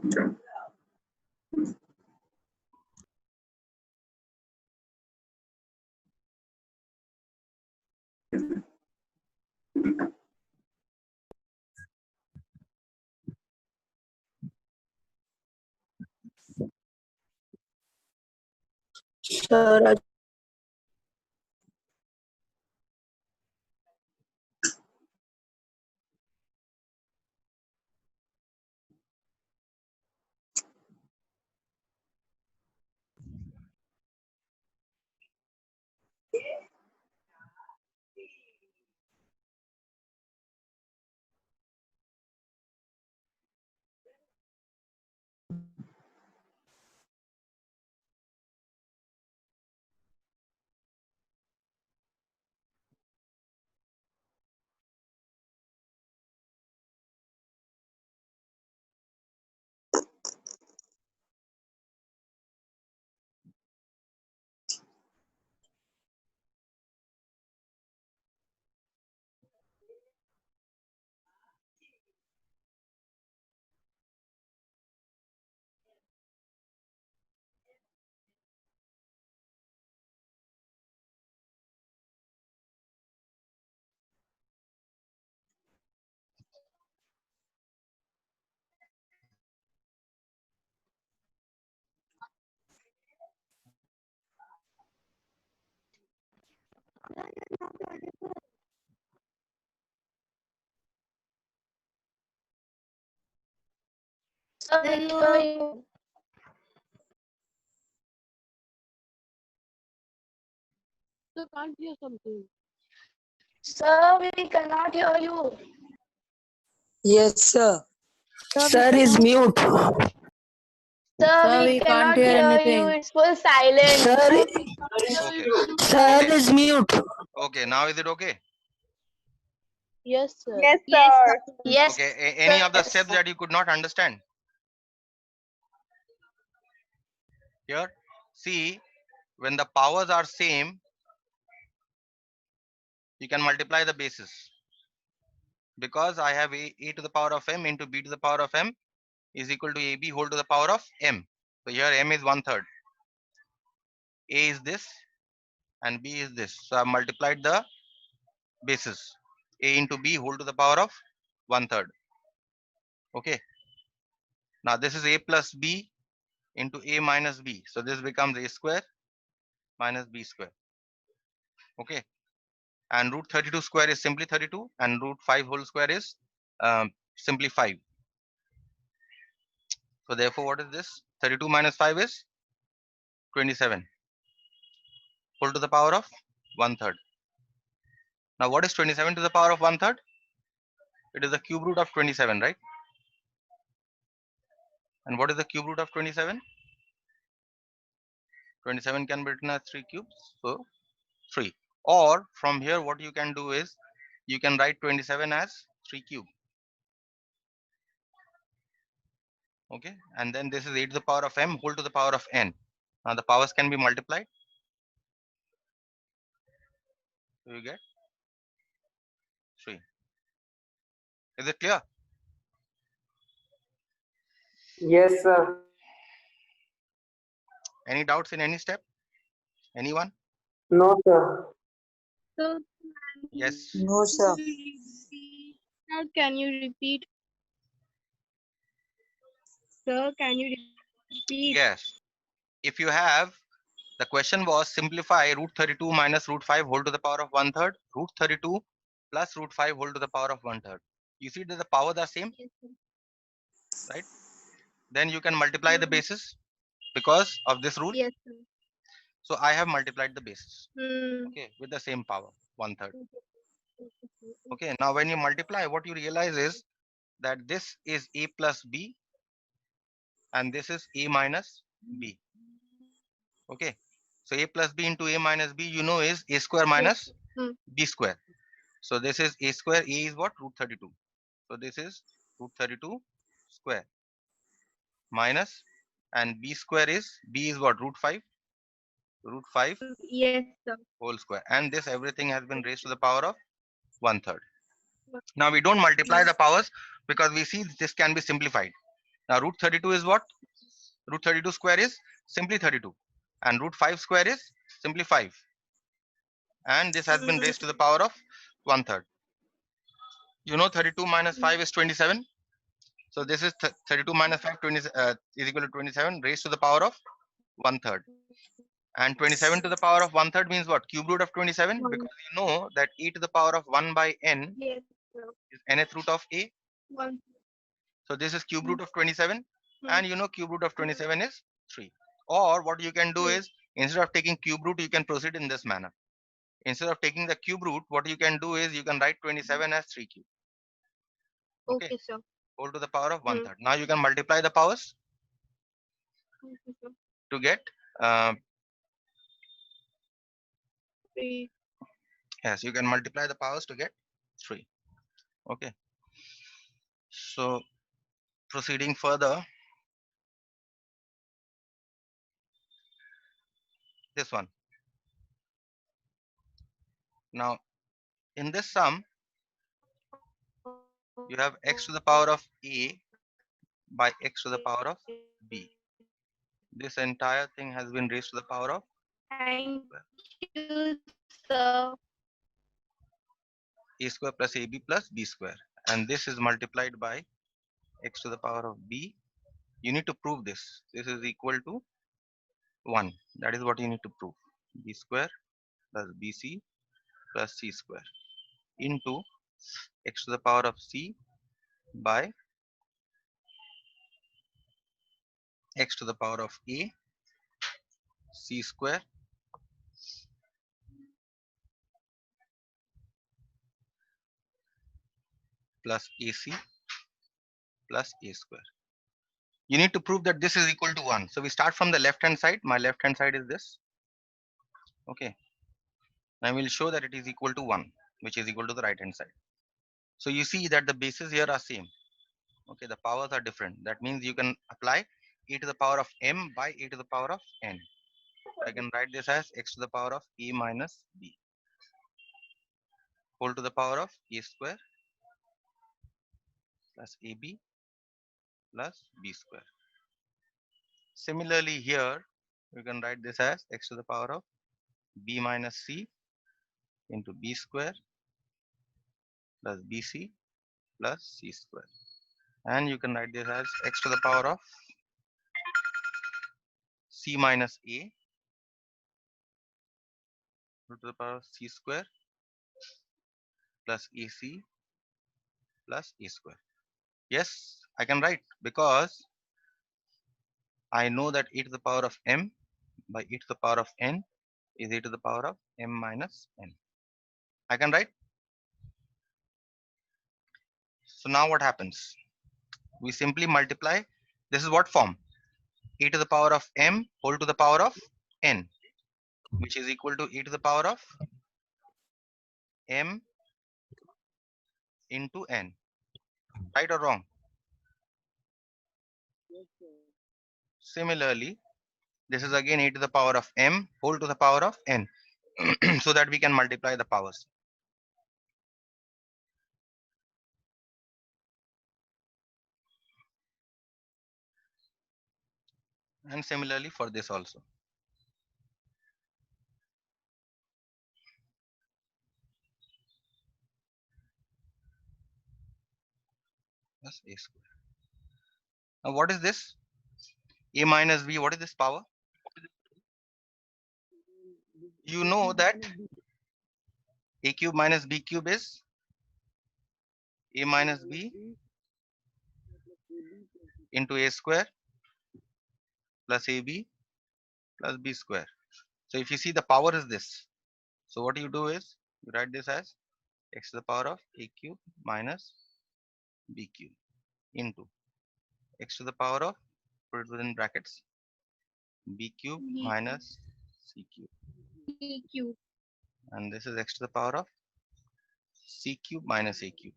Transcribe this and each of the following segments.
Sir, Hello. Sir, can't hear something. Sir, we cannot hear you. Yes, sir. Sir is mute. Sir, we can't cannot hear hear anything. you. It's full silent. Okay. Sir is mute. Okay, now is it okay? Yes, sir. Yes, sir. Yes. Okay, any of the Yes. steps that you could not understand? Here, see, when the powers are same, you can multiply the bases. Because I have a to the power of m into b to the power of m is equal to ab whole to the power of m. So here m is 1/3. A is this and b is this. So I have multiplied the bases. A into b whole to the power of 1/3. Okay. Now this is a plus b into a minus b. So this becomes a square minus b square. Okay. And root 32 square is simply 32 and root 5 whole square is simply 5. So therefore what is this? 32 minus 5 is 27 whole to the power of 1/3. Now what is 27 to the power of 1/3? It is the cube root of 27, right? And what is the cube root of 27? 27 can be written as 3 cubes. So 3. Or from here what you can do is you can write 27 as 3 cube. Okay. And then this is 8 to the power of m whole to the power of n. Now the powers can be multiplied. So you get 3. Is it clear? Yes, sir. Any doubts in any step? Anyone? No, sir. Sir, Yes. No, sir. sir, can you repeat? Sir, can you repeat? Yes. If you have, the question was simplify root 32 minus root 5 whole to the power of 1/3, root 32 plus root 5 whole to the power of 1/3. You see that the powers are same, right? Then you can multiply the bases because of this rule. Yes, sir. So I have multiplied the bases, Hmm. okay, with the same power, 1/3. Okay, now when you multiply, what you realize is that this is a plus b and this is a minus b. Okay, so a plus b into a minus b, you know, is a square minus Hmm. b square. So this is a square. A is what? Root 32. So this is root 32 square minus, and b square is, b is what? Root 5. Root 5 Yes, sir. whole square. And this everything has been raised to the power of 1/3. Now we don't multiply the powers because we see this can be simplified. Now root 32 is what? Root 32 square is simply 32. And root 5 square is simply 5. And this has been raised to the power of 1/3. You know 32 minus 5 is 27. So this is 32 minus 5 is equal to 27 raised to the power of 1/3. And 27 to the power of 1/3 means what? Cube root of 27, because you know that e to the power of 1 by n Yes, sir. is nth root of a. One. So this is cube root of 27, and you know cube root of 27 is 3. Or what you can do is, instead of taking cube root, you can proceed in this manner. Instead of taking the cube root, what you can do is you can write 27 as 3 cube. Okay, Okay, sir. whole to the power of 1/3. Now you can multiply the powers Okay, sir. to get uh, Three. yes, you can multiply the powers to get 3. Okay, so proceeding further, this one. Now in this sum, you have x to the power of a by x to the power of b. This entire thing has been raised to the power of Thank you, sir. a square plus ab plus b square, and this is multiplied by x to the power of b. You need to prove this. This is equal to 1. That is what you need to prove. B square plus bc plus c square into x to the power of c by x to the power of a c square plus ac plus a square. You need to prove that this is equal to 1. So we start from the left hand side. My left hand side is this. Okay. I will show that it is equal to 1, which is equal to the right hand side. So you see that the bases here are same. Okay, the powers are different. That means you can apply e to the power of m by e to the power of n. I can write this as x to the power of a minus b whole to the power of a square plus ab plus b square. Similarly here, you can write this as x to the power of b minus c into b square plus bc plus c square. And you can write this as x to the power of c minus a to the power of c square plus ac plus a square. Yes, I can write because I know that e to the power of m by e to the power of n is e to the power of m minus n. I can write. So now what happens? We simply multiply. This is what form? E to the power of m whole to the power of n, which is equal to e to the power of m into n. Right or wrong? Similarly, this is again e to the power of m whole to the power of n, so that we can multiply the powers. And similarly for this also. Plus a square. Now what is this? A minus b, what is this power? You know that a cube minus b cube is a minus b into a square plus ab plus b square. So if you see, the power is this. So what you do is you write this as x to the power of a cube minus b cube into x to the power of, put it within brackets, b cube minus c cube, EQ. and this is x to the power of c cube minus a cube.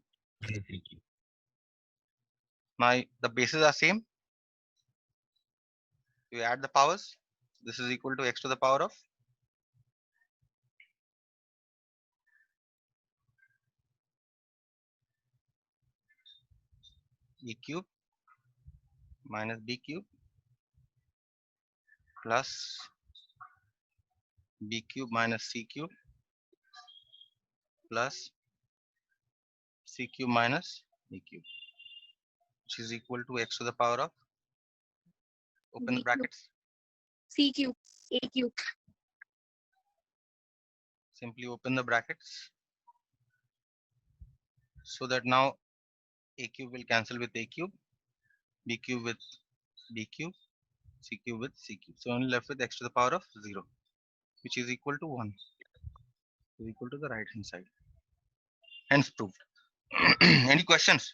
Now the bases are same. You add the powers. This is equal to x to the power of a cube minus b cube plus b cube minus c cube plus c cube minus a cube, which is equal to x to the power of, open the B cube. brackets, C cube. A cube. simply open the brackets, so that now a cube will cancel with a cube, b cube with b cube, c cube with c cube. So only left with x to the power of 0, which is equal to 1, is equal to the right hand side. Hence proved. Any questions?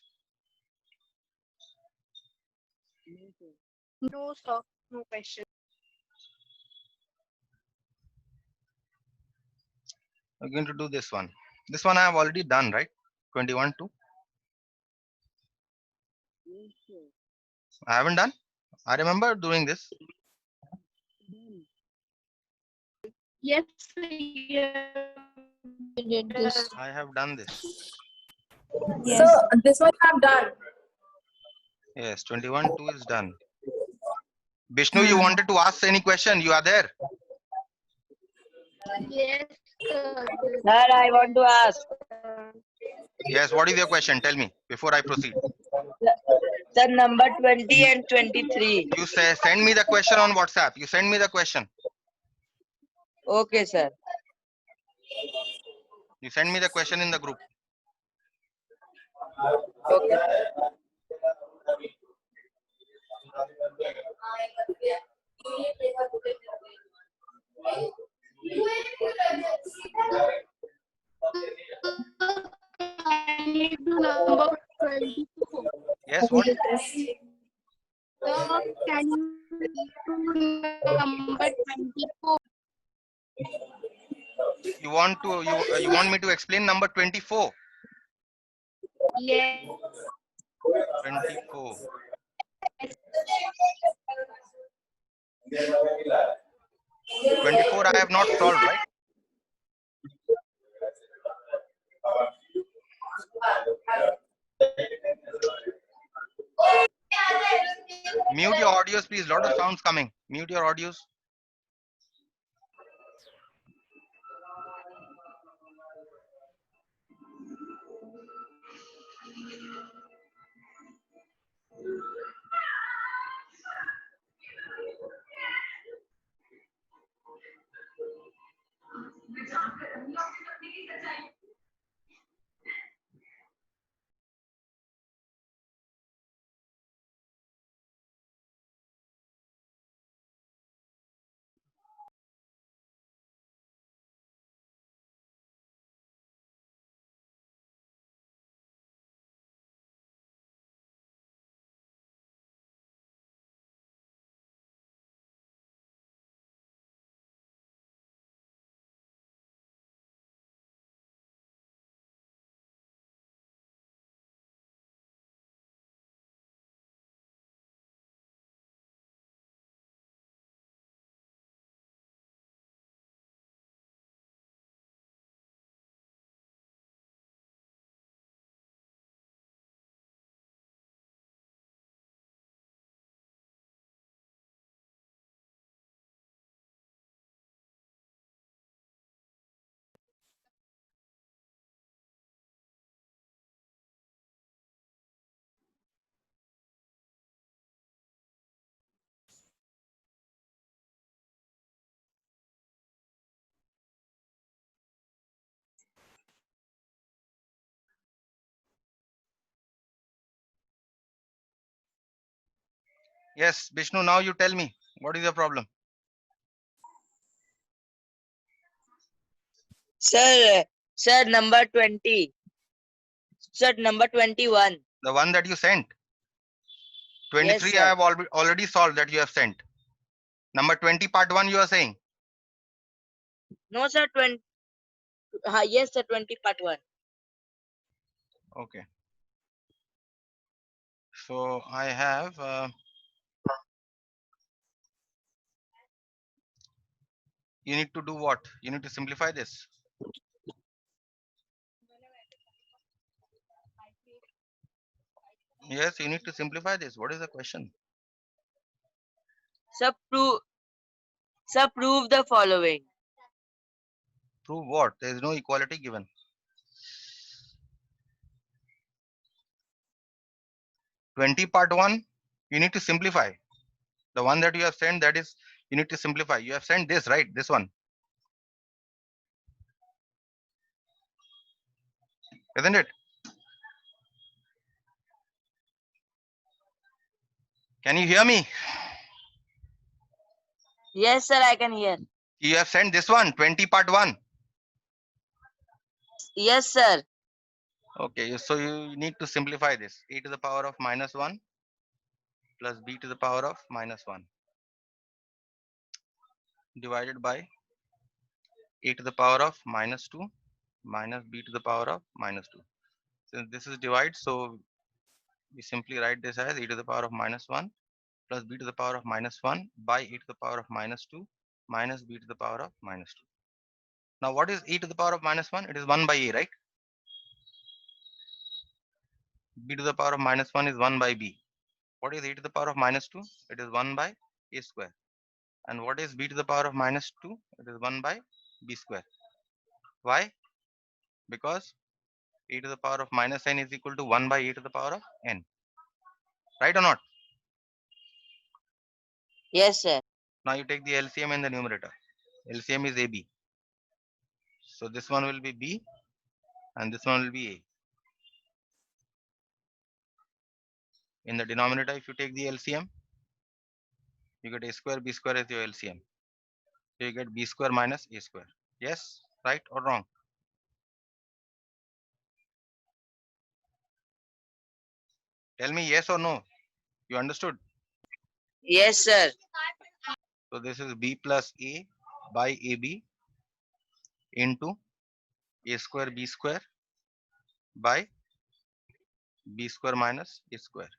No, sir. No question. We're going to do this one. This one I have already done, right? 21 2. I haven't done. I remember doing this. Yes, sir. Yeah. We did this. I have done this. Yes. So this one I've done. Yes, 21 2 is done. Vishnu, you wanted to ask any question? You are there. Yes, sir. Sir, I want to ask. Yes, what is your question? Tell me before I proceed. Sir, number 20 and 23. You say send me the question on WhatsApp. You send me the question. Okay, sir. You send me the question in the group. Okay. I need to number 24. Yes, what? Sir, can you do number 24? You want to you want me to explain number 24? Yes. 24. 24 I have not solved, right? Mute your audios, please. Lot of sounds coming. Mute your audios. Yes, Vishnu, now you tell me. What is your problem? Sir, number 20. Sir, number 21. The one that you sent. Yes, 23 sir. I have already solved that you have sent. Number 20 part 1 you are saying. No, sir, 20. Yes, sir, 20 part 1. Okay. So I have you need to do what? You need to simplify this. Yes, you need to simplify this. What is the question? Sir, prove the following. Prove what? There is no equality given. Part 1, you need to simplify. The one that you have sent, that is, you need to simplify. You have sent this, right? This one. Isn't it? Can you hear me? Yes, sir, I can hear. You have sent this one, part 1. Yes, sir. Okay, so you need to simplify this. A to the power of -1 plus b to the power of -1 divided by a to the power of -2 minus b to the power of -2. Since this is divide, so we simply write this as a to the power of -1 plus b to the power of -1 by a to the power of -2 minus b to the power of -2. Now what is e to the power of -1? It is 1 by a, right? B to the power of -1 is 1 by b. What is e to the power of -2? It is 1 by a square. And what is b to the power of -2? It is 1 by b square. Why? Because e to the power of -n is equal to 1 by e to the power of n. Right or not? Yes, sir. Now you take the LCM in the numerator. LCM is AB. So this one will be B and this one will be A. In the denominator, if you take the LCM, you get a square, B square as your LCM. So you get B square minus A square. Yes, right or wrong? Tell me yes or no. You understood? Yes, sir. So this is B plus A by AB into A square B square by B square minus A square.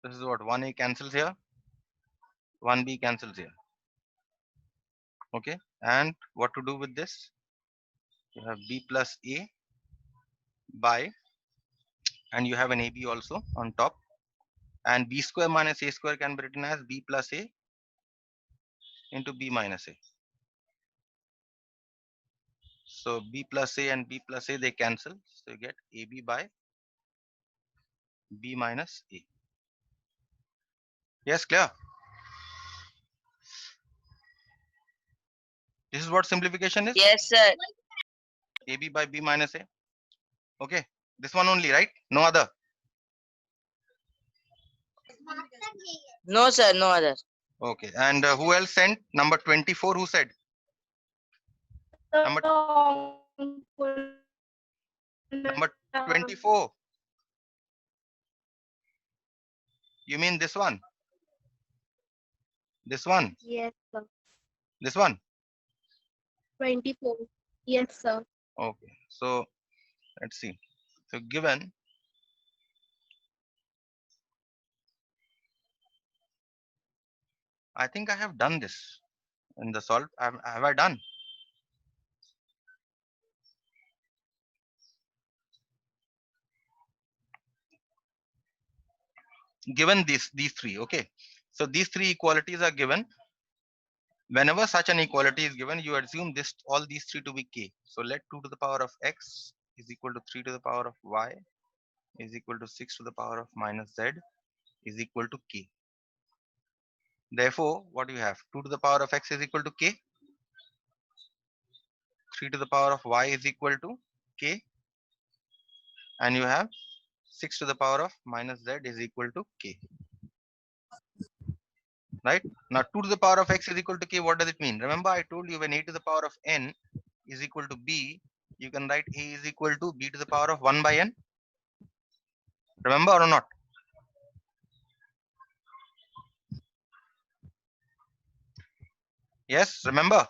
This is what 1A cancels here, 1B cancels here. Okay, and what to do with this? You have B plus A by, and you have an AB also on top, and B square minus A square can be written as B plus A into B minus A. So B plus A and B plus A, they cancel, so you get AB by B minus A. Yes, clear? This is what simplification is. Yes, sir. AB by B minus A. Okay, this one only, right? No other. No, sir, no other. Okay, and who else sent? Number 24, who said? Number 24. You mean this one? This one? Yes, sir. This one? 24. Yes, sir. Okay, so let's see. So given I think I have done this in the solve. Have I done? Given these three, okay. So these three equalities are given. Whenever such an equality is given, you assume this all these three to be k. So let 2 to the power of x is equal to 3 to the power of y is equal to 6 to the power of minus z is equal to k. Therefore, what do you have? 2 to the power of x is equal to k. 3 to the power of y is equal to k. And you have 6 to the power of minus z is equal to k. Right? Now 2 to the power of x is equal to k. What does it mean? Remember, I told you when a to the power of n is equal to b, you can write a is equal to b to the power of 1 by n. Remember or not? Yes, remember.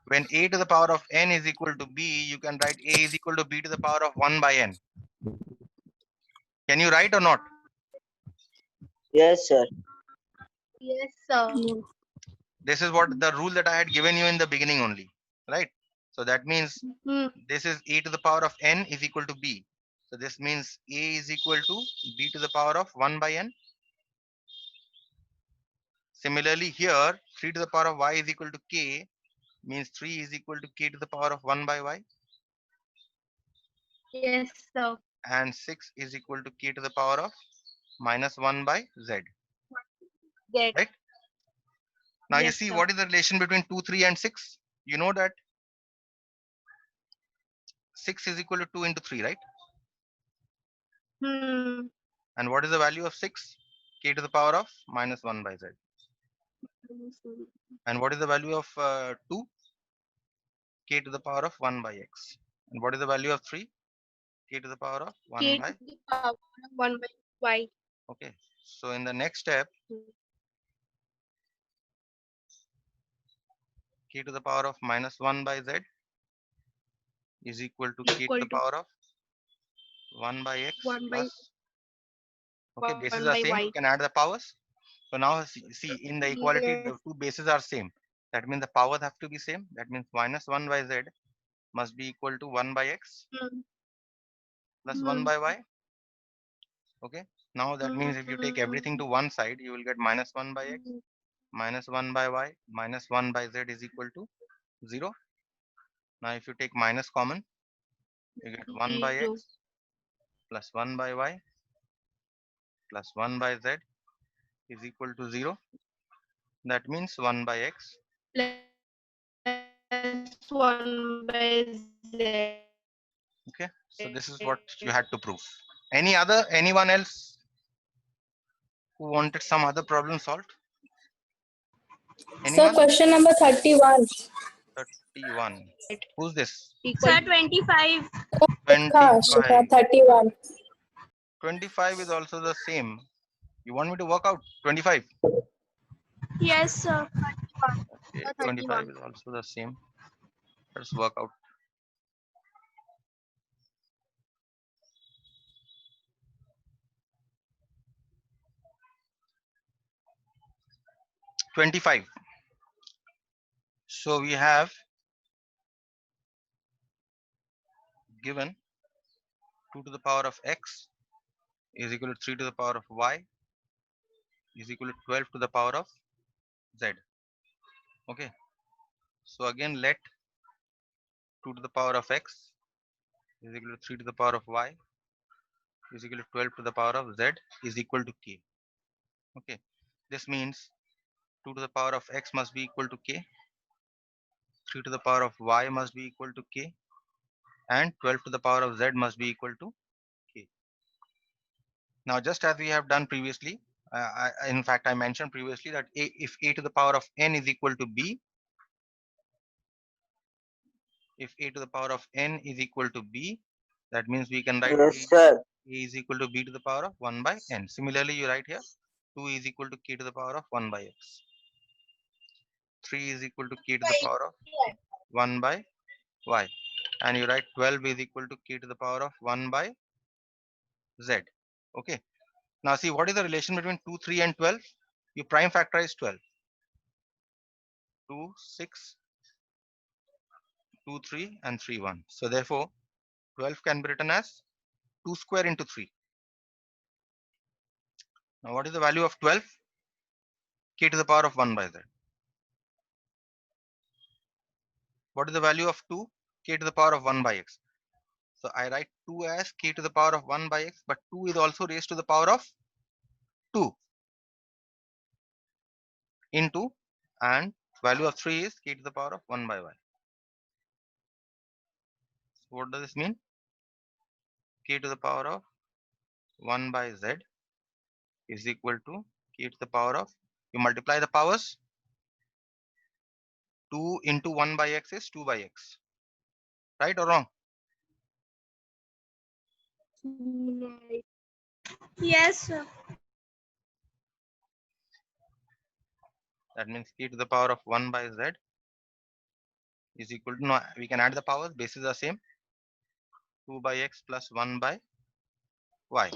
When a to the power of n is equal to b, you can write a is equal to b to the power of 1 by n. Can you write or not? Yes, sir. Yes, sir. This is what the rule that I had given you in the beginning only, right? So that means Hmm. this is a to the power of n is equal to b. So this means a is equal to b to the power of 1 by n. Similarly here 3 to the power of y is equal to k means 3 is equal to k to the power of 1 by y, Yes, sir. and 6 is equal to k to the power of minus 1 by z. Get. Right? Now you Yes, see sir. what is the relation between 2, 3 and 6? You know that 6 is equal to 2 into 3, right? Hmm. And what is the value of 6? K to the power of minus 1 by z. And what is the value of 2? K to the power of 1 by x. And what is the value of 3? K to the power of 1 K by. to the power of 1 by y. Okay. So in the next step, k to the power of minus 1 by z is equal to k to Equal the to power of 1 by x 1 by plus. Okay, bases 1 are by same. y. You can add the powers. So now see in the equality, Yes. the two bases are same. That means the powers have to be same. That means minus 1 by z must be equal to 1 by x Hmm. plus 1 Hmm. by y. Okay. Now that means if you take everything to one side, you will get minus 1 by x minus 1 by y minus 1 by z is equal to 0. Now if you take minus common, you get 1 by 0 x plus 1 by y plus 1 by z is equal to 0. That means 1 by x. plus 1 by z. Okay. So this is what you had to prove. Anyone else who wanted some other problem solved? Sir, Anyone? question number 31. 31. Who's this? Equal Sir, to 25. Shikha, 25. 31. 25 is also the same. You want me to work out 25? Yes, sir. Okay, 25 31. is also the same. Let's work out. $25. So we have given 2 to the power of x is equal to 3 to the power of y is equal to 12 to the power of z. Okay. So again let 2 to the power of x is equal to 3 to the power of y is equal to 12 to the power of z is equal to k. Okay. This means 2 to the power of x must be equal to k, 3 to the power of y must be equal to k, and 12 to the power of z must be equal to k. Now just as we have done previously, in fact I mentioned previously that if a to the power of n is equal to b, if a to the power of n is equal to b, that means we can write Yes, sir. a is equal to b to the power of 1 by n. Similarly, you write here 2 is equal to k to the power of 1 by x. 3 is equal to k to the power of 1 by y. And you write 12 is equal to k to the power of 1 by z. Okay. Now see what is the relation between 2, 3 and 12? You prime factorize 12. 2, 6, 2, 3 and 3, 1. So therefore 12 can be written as 2 square into 3. Now what is the value of 12? K to the power of 1 by z. What is the value of 2? K to the power of 1 by x. So I write 2 as k to the power of 1 by x, but 2 is also raised to the power of 2 into, and value of 3 is k to the power of 1 by y. So what does this mean? K to the power of 1 by z is equal to k to the power of, you multiply the powers, 2 into 1 by x is 2 by x. Right or wrong? Right. Yes, sir. That means k to the power of 1 by z is equal to, no, we can add the powers, bases are same, 2 by x plus 1 by y.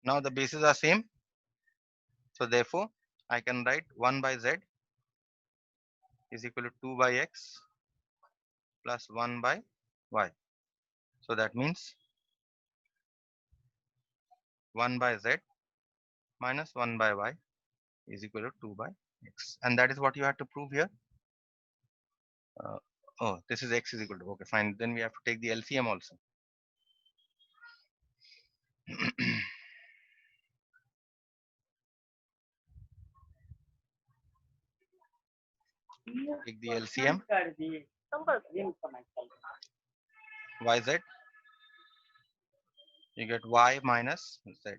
Now the bases are same, so therefore I can write 1 by z is equal to 2 by x plus 1 by y. So that means 1 by z minus 1 by y is equal to 2 by x. And that is what you have to prove here. Oh, this is x is equal to, okay, fine. Then we have to take the LCM also. Take the LCM. Yz. You get y minus z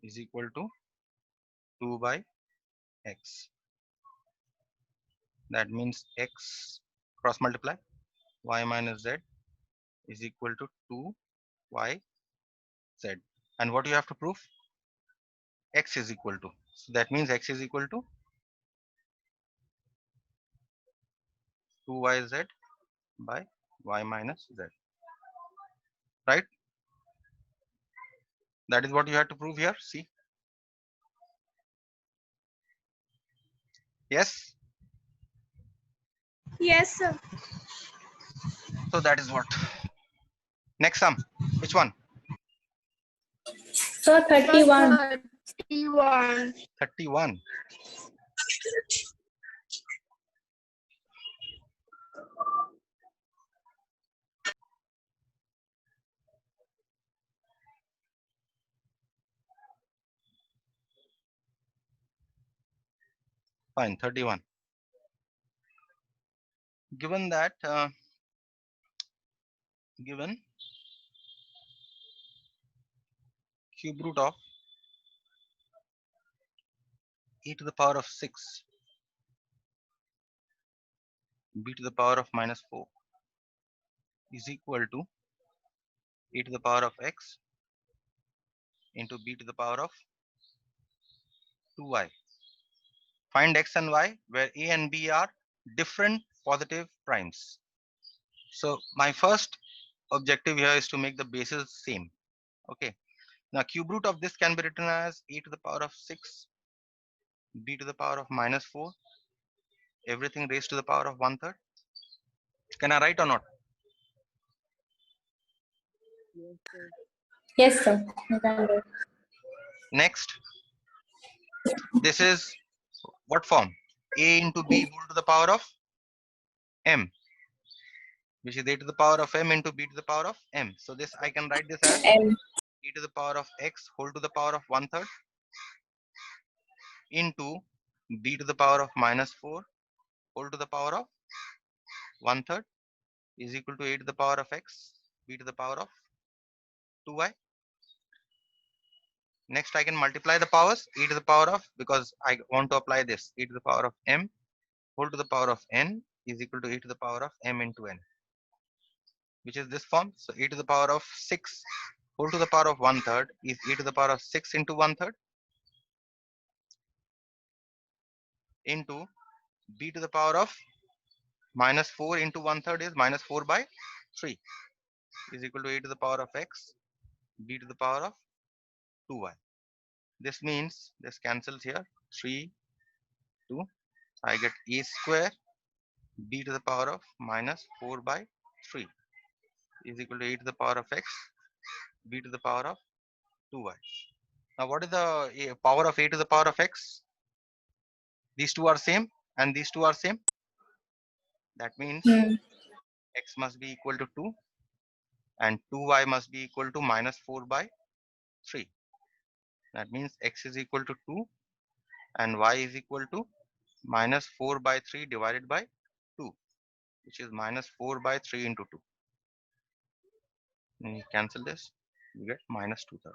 is equal to 2 by x. That means x cross multiply y minus z is equal to 2y z. And what you have to prove? X is equal to. So that means x is equal to 2yz by y minus z. Right? That is what you have to prove here. See? Yes? Yes, sir. So that is what. Next sum. Which one? Sir, 31. 31. 31. Fine, 31. Given that, given cube root of e to the power of 6 b to the power of minus 4 is equal to e to the power of x into b to the power of 2y. Find x and y where a and b are different positive primes. So my first objective here is to make the bases same. Okay. Now cube root of this can be written as e to the power of 6 b to the power of minus 4, everything raised to the power of 1/3. Can I write or not? Yes, sir. You can do it. Next, this is what form? A into b whole to the power of m, which is a to the power of m into b to the power of m. So this I can write this as M. e to the power of x whole to the power of 1/3 into b to the power of minus 4 whole to the power of 1/3 is equal to a to the power of x b to the power of 2y. Next I can multiply the powers, e to the power of, because I want to apply this, e to the power of m whole to the power of n is equal to e to the power of m into n, which is this form. So e to the power of 6 whole to the power of 1/3 is e to the power of 6 into 1/3 into b to the power of minus 4 into 1/3 is minus 4 by 3 is equal to e to the power of x b to the power of 2y. This means this cancels here, 3 2, I get a square b to the power of minus 4 by 3 is equal to e to the power of x b to the power of 2y. Now what is the power of a to the power of x? These two are same and these two are same. That means x must be equal to 2 and 2y must be equal to minus 4 by 3. That means x is equal to 2 and y is equal to minus 4 by 3 divided by 2, which is minus 4 by 3 into 2. And you cancel this, you get minus 2/3.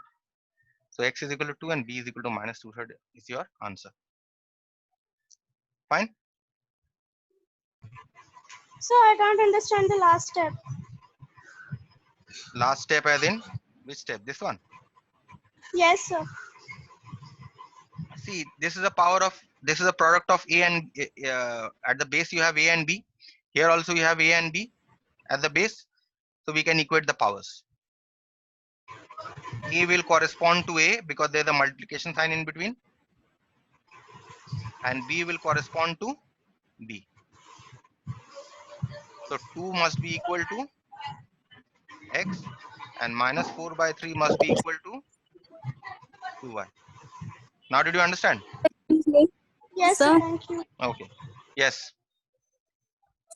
So x is equal to 2 and b is equal to minus 2/3 is your answer. Fine. So I can't understand the last step. Last step as in which step? This one. Yes, sir. See, this is a power of, this is a product of a and at the base you have a and b. Here also you have a and b at the base. So we can equate the powers. A will correspond to a because there's a multiplication sign in between, and b will correspond to b. So 2 must be equal to x and minus 4 by 3 must be equal to 2y. Now did you understand? Yes, Sir. sir. Thank you. Okay. Yes.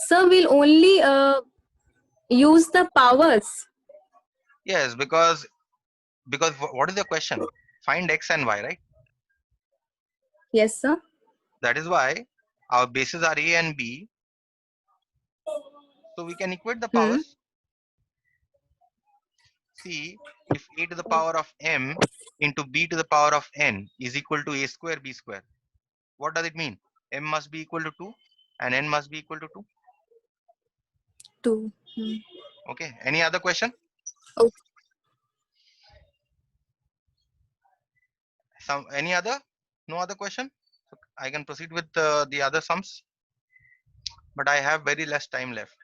Sir, we'll only use the powers. Yes, because what is the question? Find x and y, right? Yes, sir. That is why our bases are a and b. So we can equate the powers. See, if a to the power of m into b to the power of n is equal to a square b square, what does it mean? M must be equal to 2 and n must be equal to 2. 2. Okay. Any other question? Okay. Any other? No other question? So I can proceed with the other sums, but I have very less time left.